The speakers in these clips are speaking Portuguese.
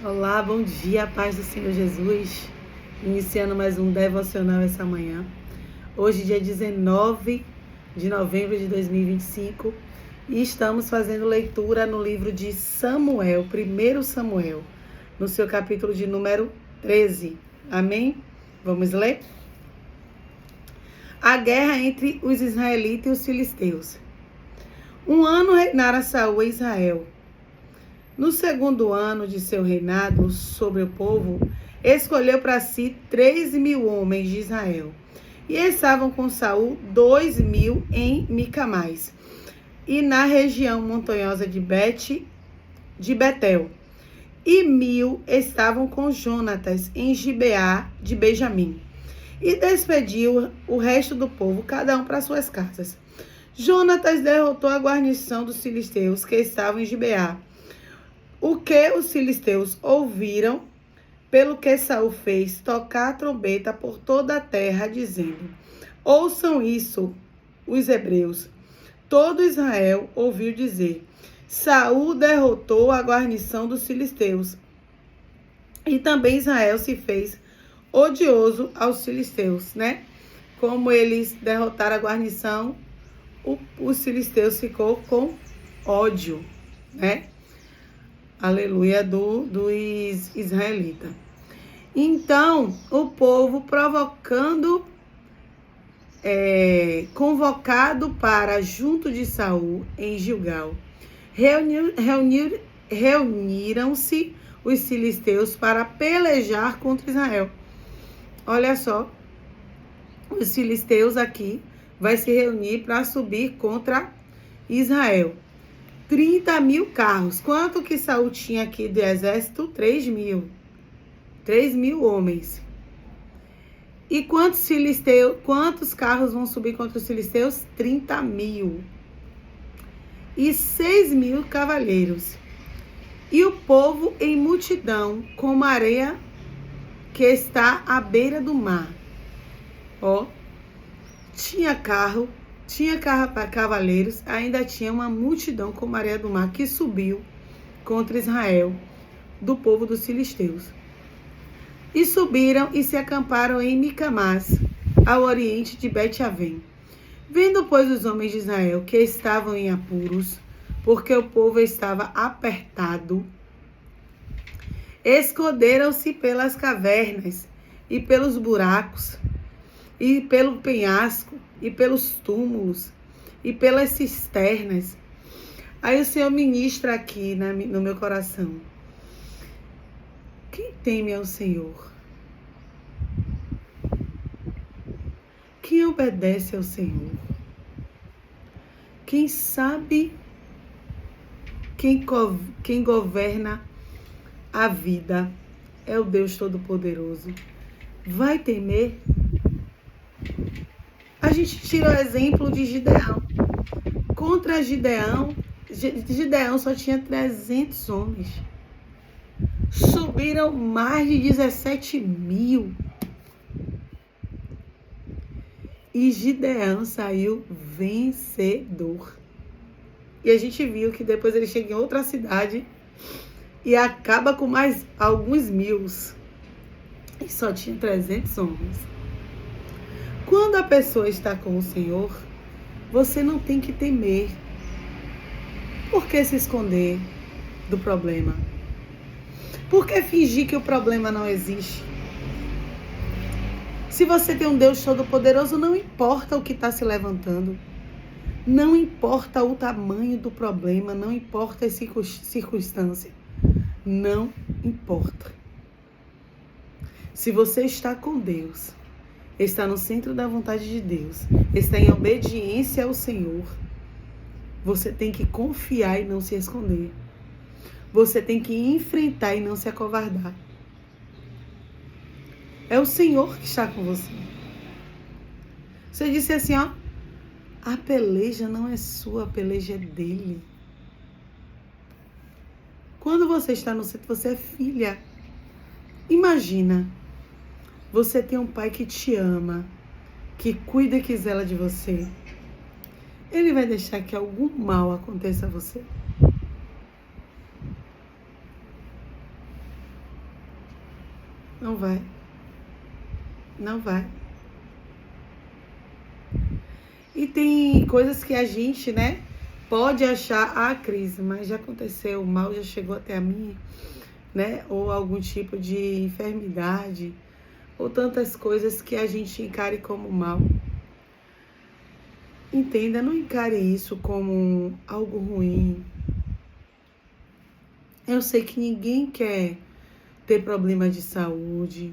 Olá, bom dia, paz do Senhor Jesus. Iniciando mais um devocional essa manhã. Hoje, dia 19 de novembro de 2025. E estamos fazendo leitura no livro de Samuel, 1 Samuel, no seu capítulo de número 13. Amém? Vamos ler? A guerra entre os israelitas e os filisteus. Um ano reinara Saul em Israel. No segundo ano de seu reinado sobre o povo, escolheu para si 3.000 homens de Israel. E estavam com Saul 2.000 em Micamais, e na região montanhosa de Betel. E 1.000 estavam com Jonatas em Gibeá de Benjamim. E despediu o resto do povo, cada um para suas casas. Jonatas derrotou a guarnição dos filisteus que estavam em Gibeá. O que os filisteus ouviram, pelo que Saul fez tocar a trombeta por toda a terra, dizendo: ouçam isso, os hebreus. Todo Israel ouviu dizer: Saul derrotou a guarnição dos filisteus. E também Israel se fez odioso aos filisteus, né? Como eles derrotaram a guarnição, os filisteus ficou com ódio, né? Aleluia, dos israelitas. Então, o povo convocado para junto de Saul em Gilgal, reuniram-se os filisteus para pelejar contra Israel. Olha só, os filisteus aqui vai se reunir para subir contra Israel. 30.000 carros. Quanto que Saul tinha aqui de exército? 3.000. 3.000 homens. E quantos carros vão subir contra os filisteus? 30.000. E 6.000 cavaleiros. E o povo em multidão, como a areia que está à beira do mar. Ó, tinha carro para cavaleiros, ainda tinha uma multidão como a areia do mar que subiu contra Israel, do povo dos filisteus. E subiram e se acamparam em Micamás, ao oriente de Bet-Avém. Vendo, pois, os homens de Israel que estavam em apuros, porque o povo estava apertado, esconderam-se pelas cavernas e pelos buracos, e pelo penhasco, e pelos túmulos, e pelas cisternas. Aí o Senhor ministra aqui no meu coração: quem teme ao Senhor? Quem obedece ao Senhor? Quem sabe, quem governa a vida é o Deus Todo-Poderoso. Vai temer? A gente tira o exemplo de Gideão. Contra Gideão só tinha 300 homens. Subiram mais de 17.000. E Gideão saiu vencedor. E a gente viu que depois ele chega em outra cidade e acaba com mais alguns mil. E só tinha 300 homens. Quando a pessoa está com o Senhor, você não tem que temer. Por que se esconder do problema? Por que fingir que o problema não existe? Se você tem um Deus Todo-Poderoso, não importa o que está se levantando. Não importa o tamanho do problema, não importa as circunstâncias. Não importa. Se você está com Deus, está no centro da vontade de Deus, está em obediência ao Senhor, você tem que confiar e não se esconder. Você tem que enfrentar e não se acovardar. É o Senhor que está com você. Você disse assim, ó: a peleja não é sua, a peleja é dele. Quando você está no centro, você é filha. Imagina, você tem um pai que te ama, que cuida e que zela de você. Ele vai deixar que algum mal aconteça a você? Não vai. Não vai. E tem coisas que a gente, né, pode achar, Cris, mas já aconteceu, o mal já chegou até a mim, né? Ou algum tipo de enfermidade, ou tantas coisas que a gente encare como mal. Entenda, não encare isso como algo ruim. Eu sei que ninguém quer ter problema de saúde,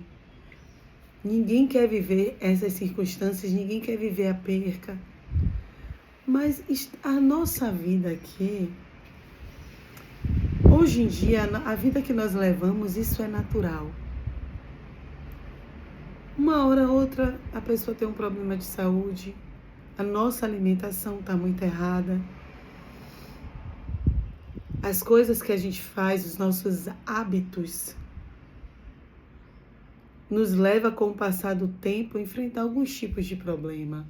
ninguém quer viver essas circunstâncias, ninguém quer viver a perca. Mas a nossa vida aqui, hoje em dia, a vida que nós levamos, isso é natural. Uma hora ou outra, a pessoa tem um problema de saúde, a nossa alimentação está muito errada, as coisas que a gente faz, os nossos hábitos, nos leva com o passar do tempo a enfrentar alguns tipos de problema.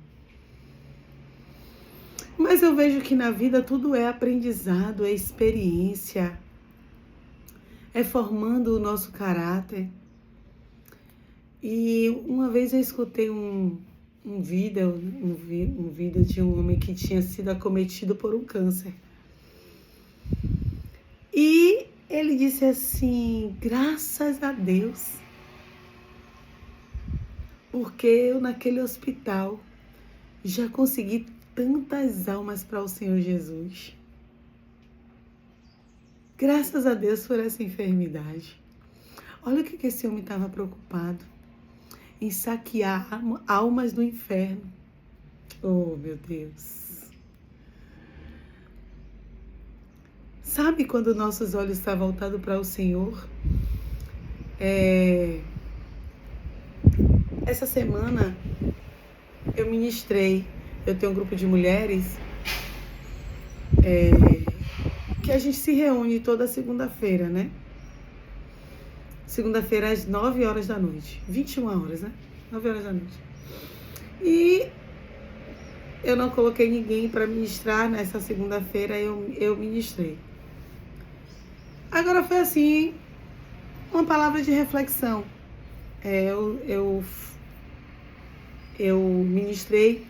Mas eu vejo que na vida tudo é aprendizado, é experiência, é formando o nosso caráter. E uma vez eu escutei um vídeo de um homem que tinha sido acometido por um câncer. E ele disse assim, graças a Deus, porque eu naquele hospital já consegui tantas almas para o Senhor Jesus. Graças a Deus por essa enfermidade. Olha o que esse homem estava preocupado. Em saquear almas do inferno. Oh, meu Deus. Sabe quando nossos olhos estão voltados para o Senhor? Essa semana eu ministrei. Eu tenho um grupo de mulheres que a gente se reúne toda segunda-feira, né? Segunda-feira às 9 horas da noite. 21 horas, né? 9 horas da noite. E eu não coloquei ninguém para ministrar nessa segunda-feira, eu ministrei. Agora foi assim, uma palavra de reflexão. Eu ministrei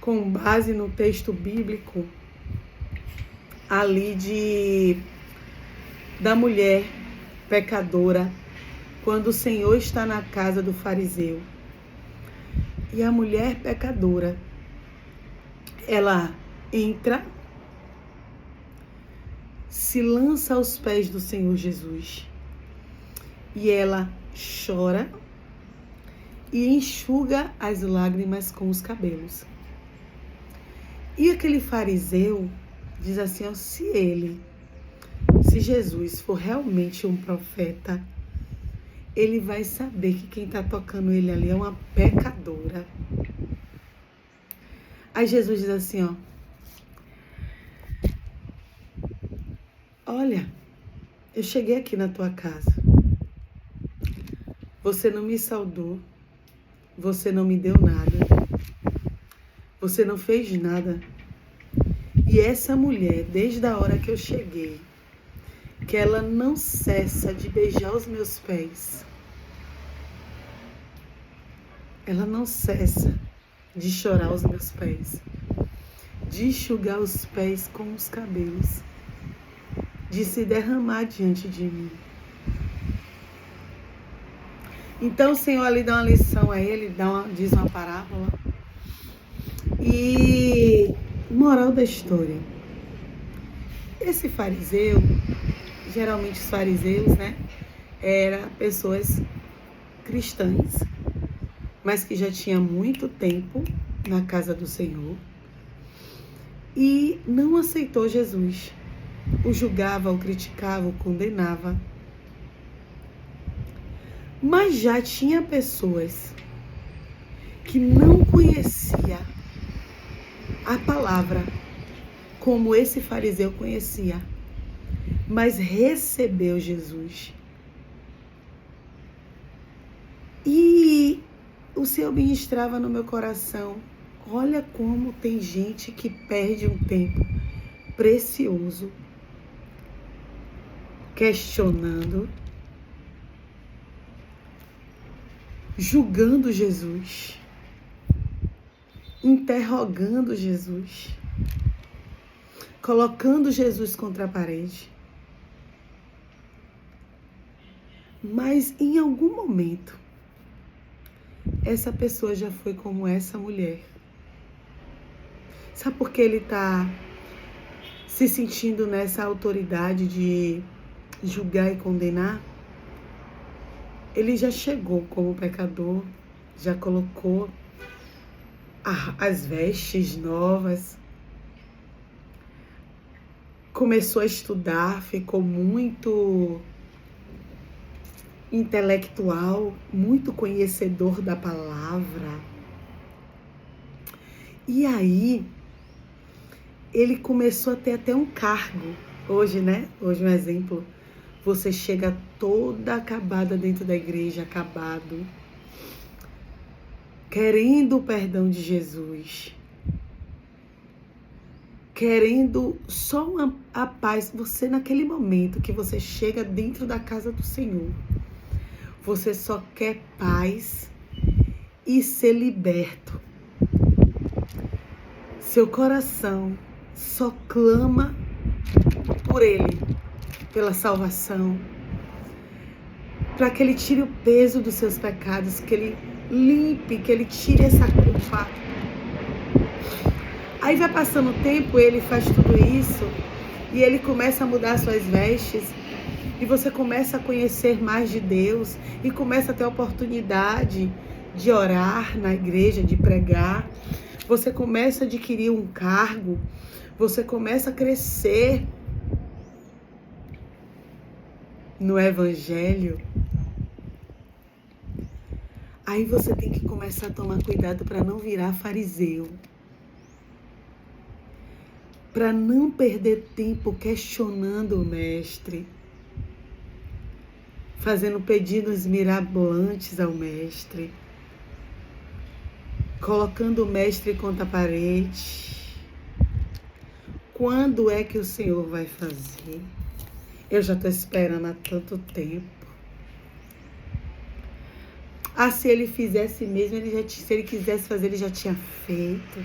com base no texto bíblico ali da mulher pecadora, quando o Senhor está na casa do fariseu. E a mulher pecadora, ela entra, se lança aos pés do Senhor Jesus e ela chora e enxuga as lágrimas com os cabelos. E aquele fariseu diz assim, ó, se Jesus for realmente um profeta, ele vai saber que quem está tocando ele ali é uma pecadora. Aí Jesus diz assim, ó, olha, eu cheguei aqui na tua casa, você não me saudou, você não me deu nada, você não fez nada. E essa mulher, desde a hora que eu cheguei, que ela não cessa de beijar os meus pés, ela não cessa de chorar os meus pés, de enxugar os pés com os cabelos, de se derramar diante de mim. Então o Senhor ali dá uma lição a ele, diz uma parábola. E moral da história, esse fariseu, geralmente os fariseus, né, eram pessoas cristãs, mas que já tinha muito tempo na casa do Senhor e não aceitou Jesus. O julgava, o criticava, o condenava. Mas já tinha pessoas que não conhecia a palavra como esse fariseu conhecia, mas recebeu Jesus. E o Senhor ministrava no meu coração, olha como tem gente que perde um tempo precioso questionando, julgando Jesus, interrogando Jesus, colocando Jesus contra a parede. Mas em algum momento, essa pessoa já foi como essa mulher. Sabe por que ele está se sentindo nessa autoridade de julgar e condenar? Ele já chegou como pecador, já colocou as vestes novas, começou a estudar, ficou muito intelectual, muito conhecedor da palavra. E aí, ele começou a ter até um cargo. Hoje, né? Hoje um exemplo. Você chega toda acabada dentro da igreja, acabado, querendo o perdão de Jesus, querendo só a paz. Você, naquele momento que você chega dentro da casa do Senhor, você só quer paz e ser liberto. Seu coração só clama por Ele, pela salvação, para que Ele tire o peso dos seus pecados, que Ele limpe, que Ele tire essa culpa. Aí vai passando o tempo, Ele faz tudo isso e Ele começa a mudar suas vestes e você começa a conhecer mais de Deus e começa a ter a oportunidade de orar na igreja, de pregar. Você começa a adquirir um cargo, você começa a crescer no evangelho. Aí você tem que começar a tomar cuidado para não virar fariseu, para não perder tempo questionando o mestre, fazendo pedidos mirabolantes ao mestre, colocando o mestre contra a parede. Quando é que o Senhor vai fazer? Eu já estou esperando há tanto tempo. Ah, se ele fizesse mesmo, se ele quisesse fazer, ele já tinha feito.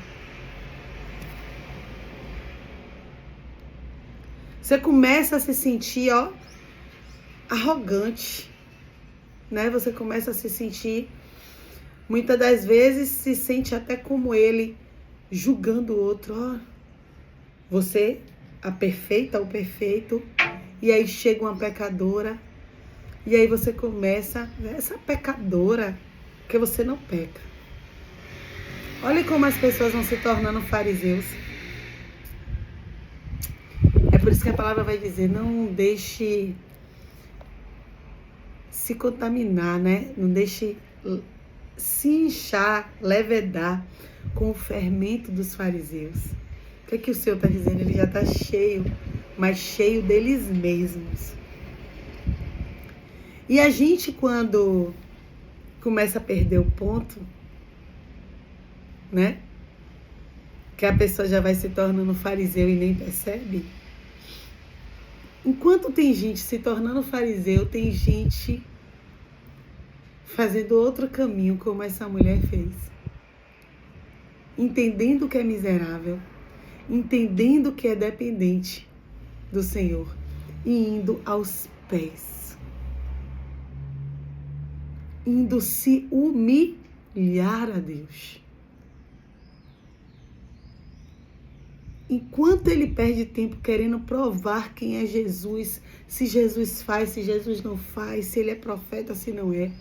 Você começa a se sentir, arrogante, né? Você começa a se sentir, muitas das vezes, se sente até como ele, julgando o outro, você, a perfeita, o perfeito, e aí chega uma pecadora, e aí você começa, essa pecadora, porque você não peca. Olha como as pessoas vão se tornando fariseus. É por isso que a palavra vai dizer, não deixe se contaminar, né? Não deixe se inchar, levedar com o fermento dos fariseus. O que o Senhor está dizendo? Ele já está cheio, mas cheio deles mesmos. E a gente, quando começa a perder o ponto, né? Que a pessoa já vai se tornando fariseu e nem percebe. Enquanto tem gente se tornando fariseu, tem gente fazendo outro caminho, como essa mulher fez. Entendendo que é miserável, entendendo que é dependente do Senhor e indo aos pés. Indo se humilhar a Deus. Enquanto ele perde tempo querendo provar quem é Jesus, se Jesus faz, se Jesus não faz, se ele é profeta, se não é,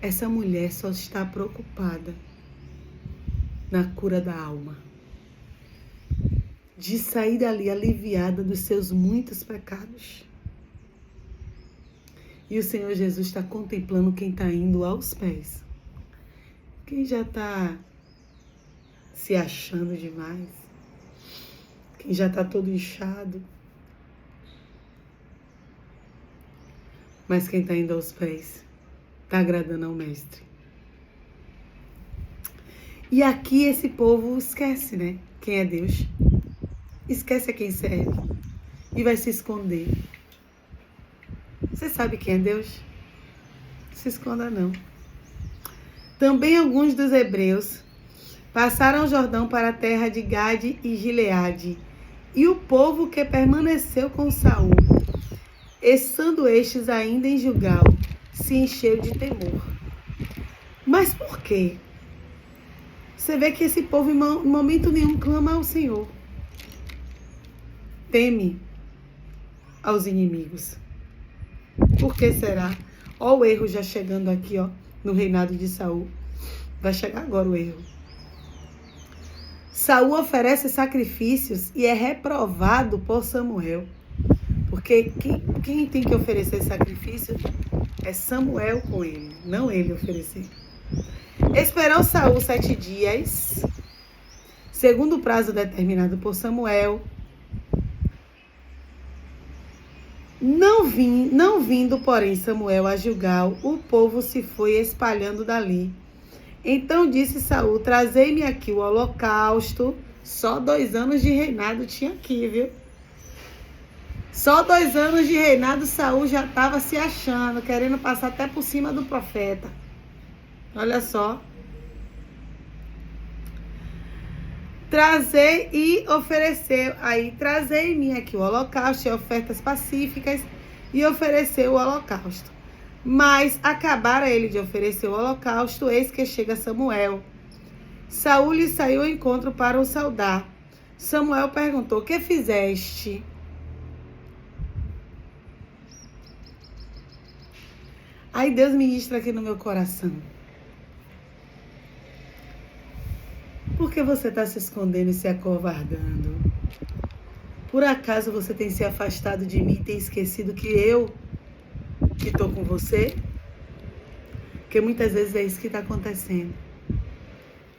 essa mulher só está preocupada na cura da alma, de sair dali aliviada dos seus muitos pecados. E o Senhor Jesus está contemplando quem está indo aos pés. Quem já está se achando demais. Quem já está todo inchado. Mas quem está indo aos pés está agradando ao Mestre. E aqui esse povo esquece, né? Quem é Deus. Esquece a quem serve. E vai se esconder. Você sabe quem é Deus? Não se esconda, não. Também alguns dos hebreus passaram o Jordão para a terra de Gade e Gileade, e o povo que permaneceu com Saul, estando estes ainda em Gilgal, se encheu de temor. Mas por quê? Você vê que esse povo em momento nenhum clama ao Senhor. Teme aos inimigos. Por que será? Ó o erro já chegando aqui, ó, no reinado de Saul. Vai chegar agora o erro. Saul oferece sacrifícios e é reprovado por Samuel. Porque quem tem que oferecer sacrifício é Samuel com ele, não ele oferecer. Esperou Saul 7 dias, segundo o prazo determinado por Samuel. Não vindo, porém, Samuel a Gilgal, o povo se foi espalhando dali. Então disse Saul: trazei-me aqui o holocausto. Só 2 anos de reinado tinha aqui, viu? Só 2 anos de reinado, Saul já estava se achando, querendo passar até por cima do profeta. Olha só. Trazer e oferecer. Aí, trazei-me aqui o holocausto e ofertas pacíficas, e ofereceu o holocausto. Mas acabara ele de oferecer o holocausto, eis que chega Samuel. Saul lhe saiu ao encontro para o saudar. Samuel perguntou: que fizeste? Aí Deus ministra aqui no meu coração. Por que você está se escondendo e se acovardando? Por acaso você tem se afastado de mim e tem esquecido que eu que estou com você? Porque muitas vezes é isso que está acontecendo.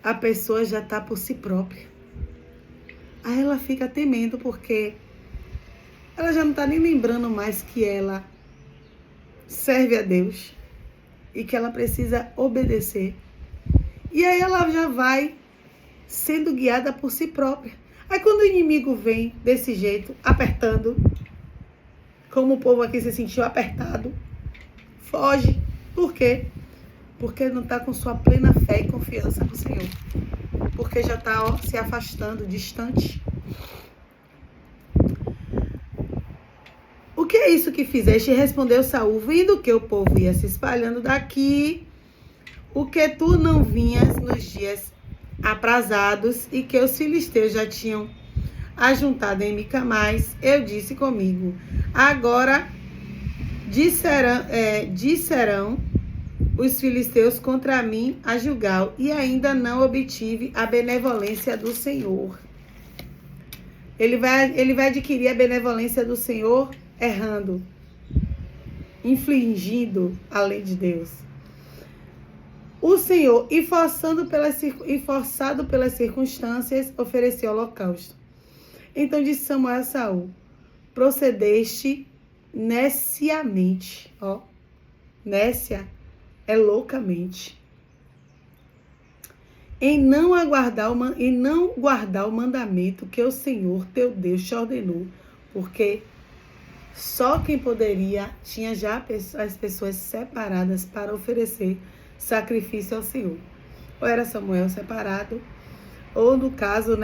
A pessoa já está por si própria. Aí ela fica temendo porque ela já não está nem lembrando mais que ela serve a Deus e que ela precisa obedecer. E aí ela já vai sendo guiada por si própria. Aí quando o inimigo vem desse jeito, apertando, como o povo aqui se sentiu apertado, foge. Por quê? Porque não está com sua plena fé e confiança no Senhor. Porque já está se afastando, distante. O que é isso que fizeste? Respondeu Saul: vendo que o povo ia se espalhando daqui, o que tu não vinhas nos dias aprazados e que os filisteus já tinham ajuntado em Micamais, eu disse comigo: agora disserão os filisteus contra mim a Gilgal, e ainda não obtive a benevolência do Senhor. Ele vai adquirir a benevolência do Senhor errando, infringindo a lei de Deus. O Senhor, e forçado pelas circunstâncias, ofereceu holocausto. Então disse Samuel a Saul: procedeste neciamente. Ó, nécia é loucamente. Em não guardar o mandamento que o Senhor teu Deus te ordenou, porque só quem poderia, tinha já as pessoas separadas para oferecer sacrifício ao Senhor. Ou era Samuel separado, ou no caso,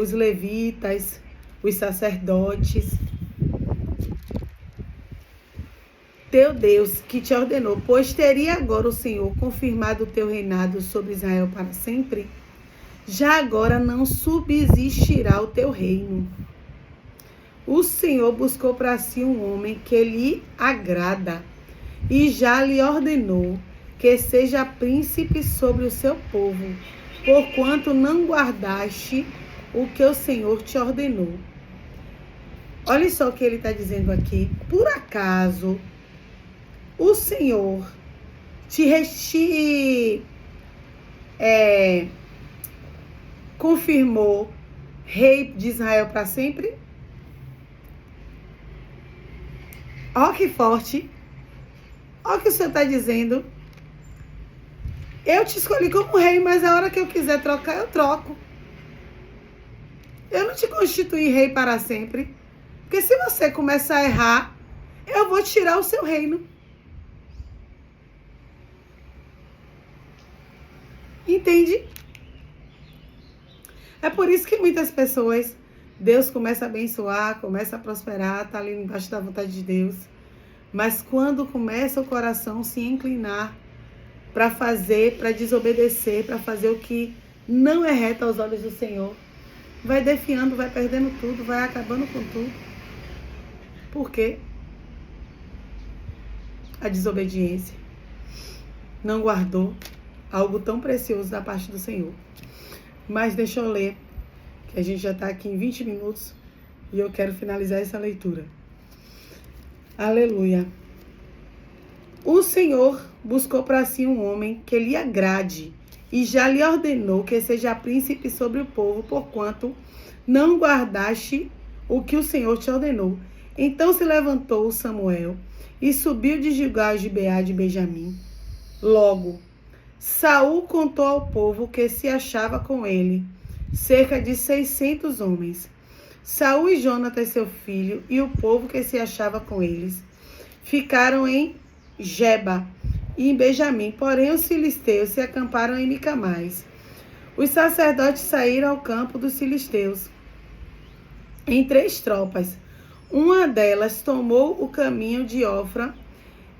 os levitas, os sacerdotes. Teu Deus que te ordenou, pois teria agora o Senhor confirmado o teu reinado sobre Israel para sempre? Já agora não subsistirá o teu reino. O Senhor buscou para si um homem que lhe agrada, e já lhe ordenou que seja príncipe sobre o seu povo, porquanto não guardaste o que o Senhor te ordenou. Olha só o que ele está dizendo aqui. Por acaso o Senhor te confirmou rei de Israel para sempre? Olha que forte. Olha o que o Senhor está dizendo. Eu te escolhi como rei, mas a hora que eu quiser trocar, eu troco. Eu não te constituí rei para sempre. Porque se você começar a errar, eu vou tirar o seu reino. Entende? É por isso que muitas pessoas, Deus começa a abençoar, começa a prosperar, tá ali embaixo da vontade de Deus. Mas quando começa o coração se inclinar para fazer, para desobedecer, para fazer o que não é reto aos olhos do Senhor, vai defiando, vai perdendo tudo, vai acabando com tudo. Por quê? A desobediência não guardou algo tão precioso da parte do Senhor. Mas deixa eu ler, que a gente já está aqui em 20 minutos e eu quero finalizar essa leitura. Aleluia. O Senhor buscou para si um homem que lhe agrade e já lhe ordenou que seja príncipe sobre o povo, porquanto não guardaste o que o Senhor te ordenou. Então se levantou Samuel e subiu de Gilgal a Gibeá de Benjamim. Logo, Saul contou ao povo que se achava com ele, cerca de 600 homens. Saul e Jonatas, seu filho, e o povo que se achava com eles, ficaram em Geba e em Benjamim, porém os filisteus se acamparam em Micamais. Os sacerdotes saíram ao campo dos filisteus em 3 tropas. Uma delas tomou o caminho de Ofra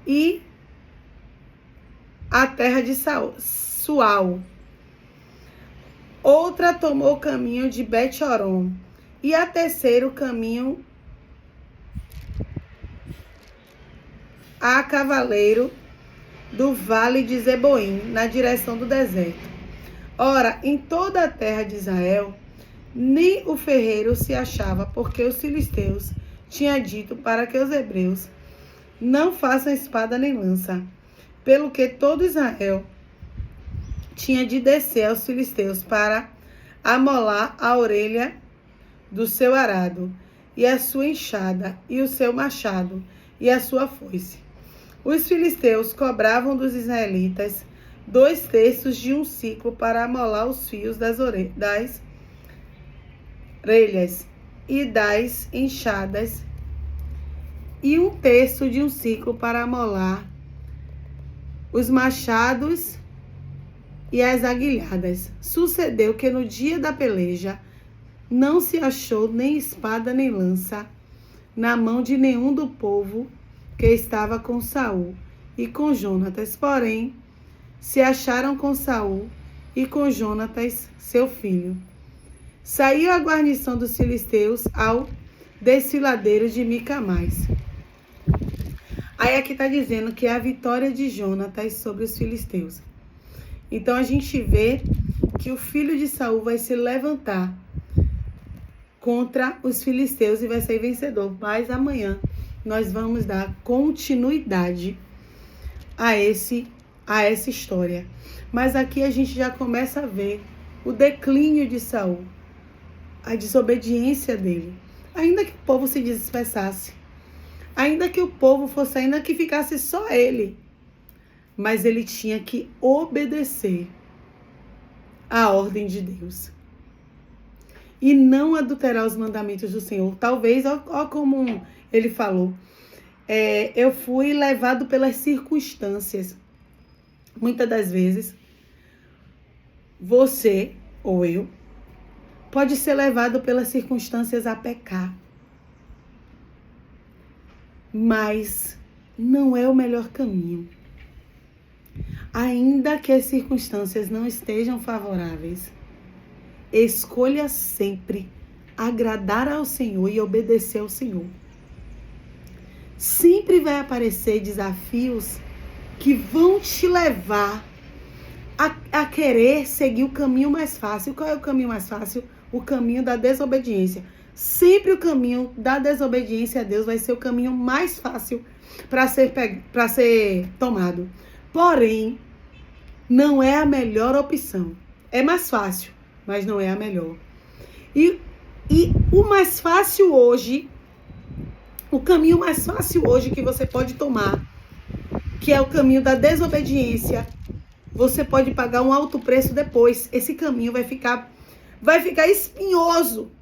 e a terra de Sual. Outra tomou o caminho de Bet-Horon e a terceira o caminho a cavaleiro do vale de Zeboim, na direção do deserto. Ora, em toda a terra de Israel, nem o ferreiro se achava, porque os filisteus tinham dito para que os hebreus não façam espada nem lança, pelo que todo Israel tinha de descer aos filisteus para amolar a orelha do seu arado, e a sua enxada, e o seu machado, e a sua foice. Os filisteus cobravam dos israelitas 2/3 de um ciclo para amolar os fios das orelhas e das enxadas, e 1/3 de um ciclo para amolar os machados e as aguilhadas. Sucedeu que no dia da peleja não se achou nem espada nem lança na mão de nenhum do povo que estava com Saul e com Jonatas, porém se acharam com Saul e com Jonatas, seu filho. Saiu a guarnição dos filisteus ao desfiladeiro de Micamais. Aí aqui está dizendo que é a vitória de Jonatas sobre os filisteus. Então a gente vê que o filho de Saul vai se levantar contra os filisteus e vai sair vencedor. Mas amanhã nós vamos dar continuidade a essa história. Mas aqui a gente já começa a ver o declínio de Saul, a desobediência dele. Ainda que o povo se dispersasse, ainda que o povo fosse, ainda que ficasse só ele, mas ele tinha que obedecer à ordem de Deus e não adulterar os mandamentos do Senhor. Talvez, ó como ele falou, eu fui levado pelas circunstâncias. Muitas das vezes, você ou eu pode ser levado pelas circunstâncias a pecar. Mas não é o melhor caminho. Ainda que as circunstâncias não estejam favoráveis, escolha sempre agradar ao Senhor e obedecer ao Senhor. Sempre vai aparecer desafios que vão te levar a querer seguir o caminho mais fácil. Qual é o caminho mais fácil? O caminho da desobediência. Sempre o caminho da desobediência a Deus vai ser o caminho mais fácil para ser tomado. Porém, não é a melhor opção. É mais fácil, mas não é a melhor. E o mais fácil hoje, o caminho mais fácil hoje que você pode tomar, que é o caminho da desobediência, você pode pagar um alto preço depois. Esse caminho vai ficar espinhoso.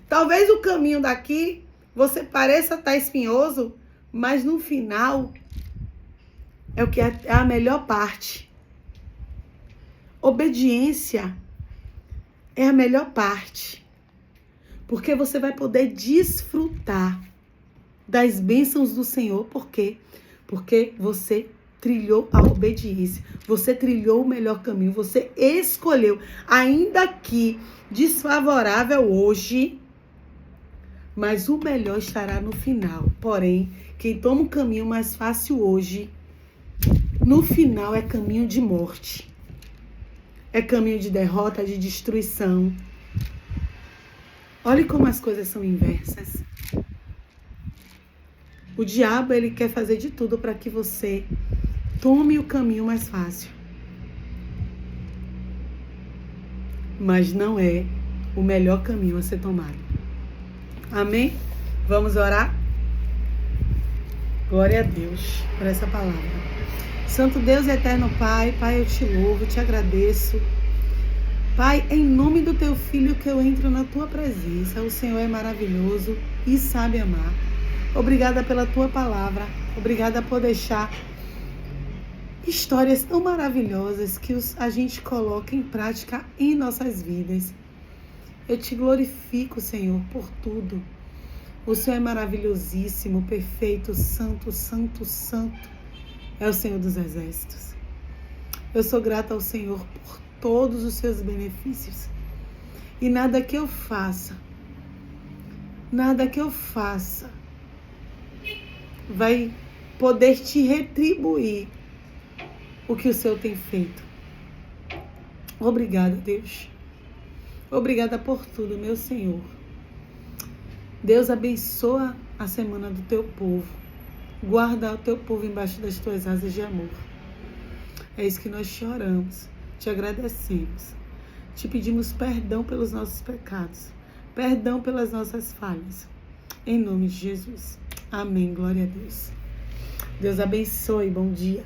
Talvez o caminho daqui você pareça estar espinhoso, mas no final é o que é a melhor parte. Obediência é a melhor parte, porque você vai poder desfrutar das bênçãos do Senhor. Por quê? Porque você trilhou a obediência, você trilhou o melhor caminho, você escolheu, ainda que desfavorável hoje, mas o melhor estará no final. Porém, quem toma um caminho mais fácil hoje, no final é caminho de morte, é caminho de derrota, de destruição. Olha como as coisas são inversas. O diabo, ele quer fazer de tudo para que você tome o caminho mais fácil. Mas não é o melhor caminho a ser tomado. Amém? Vamos orar? Glória a Deus por essa palavra. Santo Deus e eterno Pai, Pai, eu te louvo, te agradeço. Pai, em nome do teu Filho que eu entro na tua presença. O Senhor é maravilhoso e sabe amar. Obrigada pela tua palavra. Obrigada por deixar histórias tão maravilhosas que a gente coloca em prática em nossas vidas. Eu te glorifico, Senhor, por tudo. O Senhor é maravilhosíssimo, perfeito, santo, santo, santo. É o Senhor dos exércitos. Eu sou grata ao Senhor por todos os seus benefícios. E nada que eu faça vai poder te retribuir o que o Senhor tem feito. Obrigada, Deus. Obrigada por tudo, meu Senhor. Deus, abençoa a semana do teu povo. Guarda o teu povo embaixo das tuas asas de amor. É isso que nós te oramos, te agradecemos. Te pedimos perdão pelos nossos pecados. Perdão pelas nossas falhas. Em nome de Jesus. Amém. Glória a Deus. Deus abençoe. Bom dia.